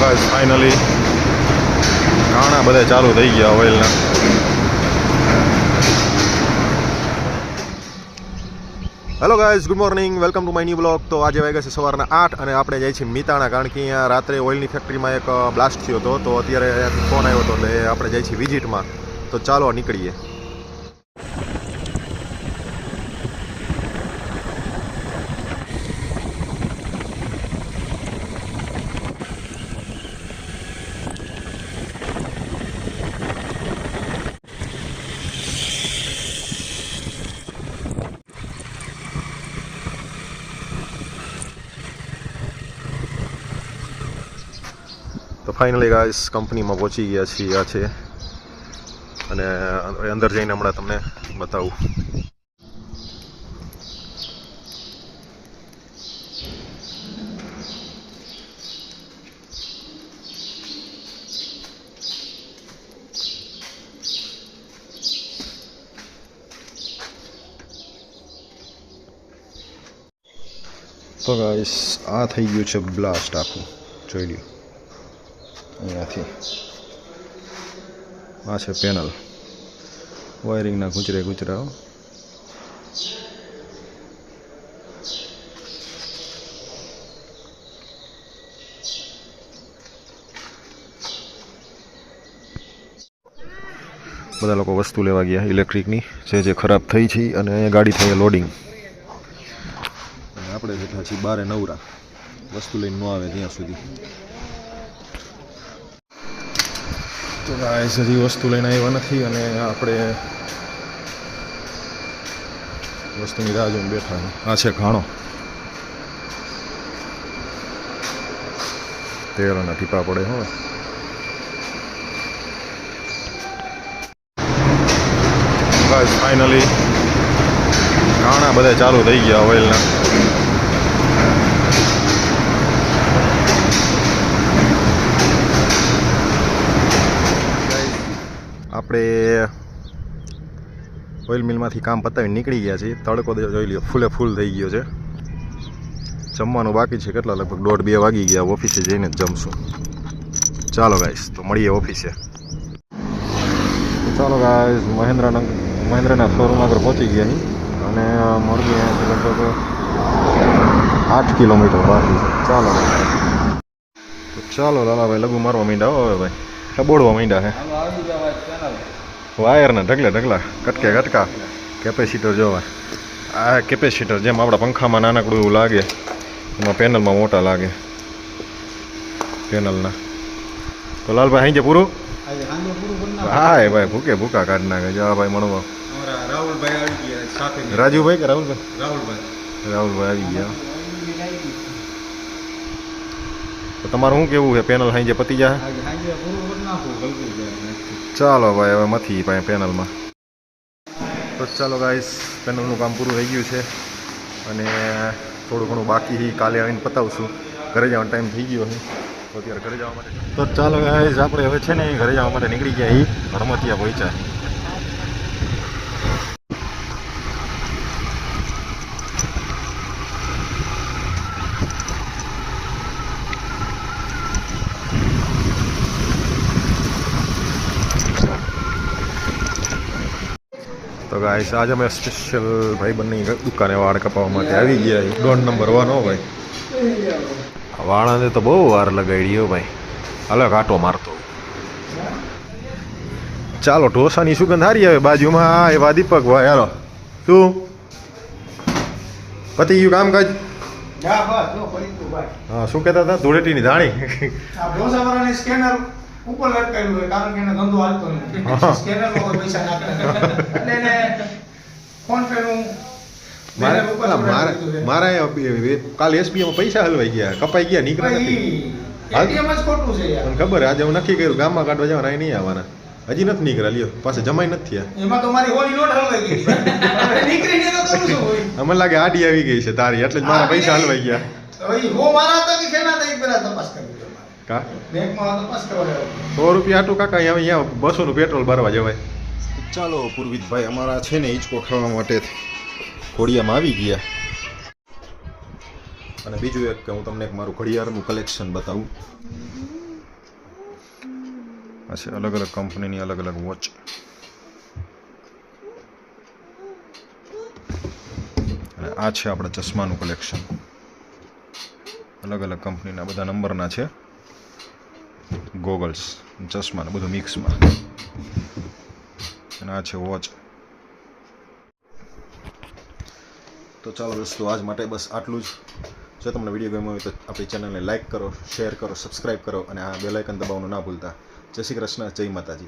Guys finally ઘણા બધા ચાલુ થઈ ગયા ઓઇલના. Hello guys, good morning, welcome to my new blog. તો આજે વાગ્યા છે સવારના 8 અને આપણે જઈએ છીએ મિતાણા, કારણ કે અહીંયા રાત્રે ઓઇલની ફેક્ટરીમાં એક બ્લાસ્ટ થયો હતો. તો અત્યારે ફોન આવ્યો હતો એટલે આપણે જઈએ છીએ વિઝિટમાં. તો ચાલો નીકળીએ. તો ફાઇનલી ગાઈસ કંપનીમાં પહોંચી ગયા છીએ. આ છે અને અંદર જઈને હમણાં તમને બતાવું. તો ગાઈસ આ થઈ ગયું છે બ્લાસ્ટ આખું, જોઈ લ્યો. અહીંયાથી આ છે પેનલ, વાયરિંગના ગુજરે બધા લોકો વસ્તુ લેવા ગયા ઇલેક્ટ્રિકની જે ખરાબ થઈ છે. અને અહીંયા ગાડી થઈ લોડિંગ. આપણે બેઠા છીએ બારે નવરા, વસ્તુ લઈને ન આવે ત્યાં સુધી. તો ગાઈસ હજી વસ્તુ લઈને આવ્યા નથી અને આપણે વસ્તુની રાહ જોઈને બેઠા. આ છે ઘાણો, તેલના ટીપા પડે. હવે ગાઈસ ફાઇનલી ઘાણા બધા ચાલુ થઈ ગયા ઓઇલના. આપણે ઓઇલ મિલમાંથી કામ પતાવીને નીકળી ગયા છીએ. તડકો જોઈ લ્યો, ફૂલે ફૂલ થઈ ગયો છે. જમવાનું બાકી છે, કેટલા લગભગ 1:30-2 વાગી ગયા. ઓફિસે જઈને જ જમશું. ચાલો ગાઈસ, તો મળીએ ઓફિસે. ચાલો ગાઈસ, મહેન્દ્રના શોરૂમ આગળ પહોંચી ગયા છીએ અને મોરબી અહીંયાથી લગભગ 8 કિલોમીટર બાકી છે. ચાલો લાલાભાઈ લઘુ મારવા માંડ્યા. હવે ભાઈ બોડવા માંડ્યા હે. વાયરના ઢગલા કટકા કેપેસિટર જોવા. આ કેપેસિટર જેમ આપણા પંખામાં નાનકડું એવું લાગે, એમાં પેનલમાં મોટા લાગે પેનલના. તો લાલભાઈ હાઈ જે પૂરું. હા એ ભાઈ ભૂકા કાઢી નાખે. જા ભાઈ મળવા રાહુલભાઈ આવી ગયા. રાજુભાઈ કે રાહુલભાઈ આવી ગયા. તો તમારું શું કેવું છે? પેનલ હાઈ જે પતી જાય. ચાલો ભાઈ હવે મથી ભાઈ પેનલમાં. તો ચાલો ગાઈસ, પેનલનું કામ પૂરું થઈ ગયું છે અને થોડું ઘણું બાકી કાલે આવીને પતાવશું. ઘરે જવાનો ટાઈમ થઈ ગયો છે તો અત્યારે ઘરે જવા માટે. તો ચાલો ગાઈસ, આપણે હવે છે ને ઘરે જવા માટે નીકળી ગયા. હરમતિયા પહોંચ્યા. તો ગાઈસ આજે અમે સ્પેશિયલ ભાઈબંધની દુકાને વાળ કપાવવા માટે આવી ગયા. 1 નંબર 1 હો ભાઈ. વાળાને તો બહુ વાર લગાડી હો ભાઈ. હાલો કાંટો મારતો. ચાલો, ઢોસાની સુગંધ સારી આવે બાજુમાં. એવા દીપક ભાઈ, હાલો શું પતી ગયું કામકાજ? હા, શું કહેતા હતા? ધૂળેટીની ધાણી ઉપર લટકાયેલું હોય, કારણ કે એનો ધંધો હાલતો નથી. સ્કેનર પર પૈસા નાખે એટલે એને ફોન પે નું મારા કાલે એસબીઆઈમાં પૈસા હલવાઈ ગયા, કપાઈ ગયા, નીકળ્યા નથી. એટીએમ જ ખોટું છે યાર. ખબર આજે હું નક્કી કર્યું ગામમાં કાઢવા જવાના, અહીં નહીં આવવાના. હજી નથી નીકળ્યા. લ્યો પાસે જમાઈ નથી થયા. એમાં તો મારી હોલી નોટ હલવાઈ ગઈ. નીકળીને તો કરું છું હોય. અમને લાગે આડી આવી ગઈ છે તારી, એટલે જ મારા પૈસા હલવાઈ ગયા. હવે હો મારા હતા કે શેના હતા, એક પેલા તપાસ કરી. કા બેંકમાં તપાસ કરવા જાવ. 100 રૂપિયા આટલું કાકા, અહીંયા 200નું પેટ્રોલ ભરવા જવાય. ચાલો પૂર્વિતભાઈ અમારા છે ને હિંચકો ખાવા માટે ઘોડિયામાં આવી ગયા. અને બીજું એક કે હું તમને એક મારું ઘડિયાળનું કલેક્શન બતાવું. આ છે અલગ અલગ કંપનીની અલગ અલગ વોચ. અને આ છે આપણા ચશ્માનું કલેક્શન. અલગ અલગ કંપનીના બધા નંબરના છે. ગોગલ્સ, ચશ્મા બધું મિક્સમાં. અને આ છે વોચ. તો ચાલો દોસ્તો, આજ માટે બસ આટલું જ. જો તમને વિડીયો ગમ્યો હોય તો આપણી ચેનલને લાઇક કરો, શેર કરો, સબસ્ક્રાઈબ કરો અને આ બેલ આઇકન દબાવવાનું ના ભૂલતા. જય શ્રી કૃષ્ણ, જય માતાજી.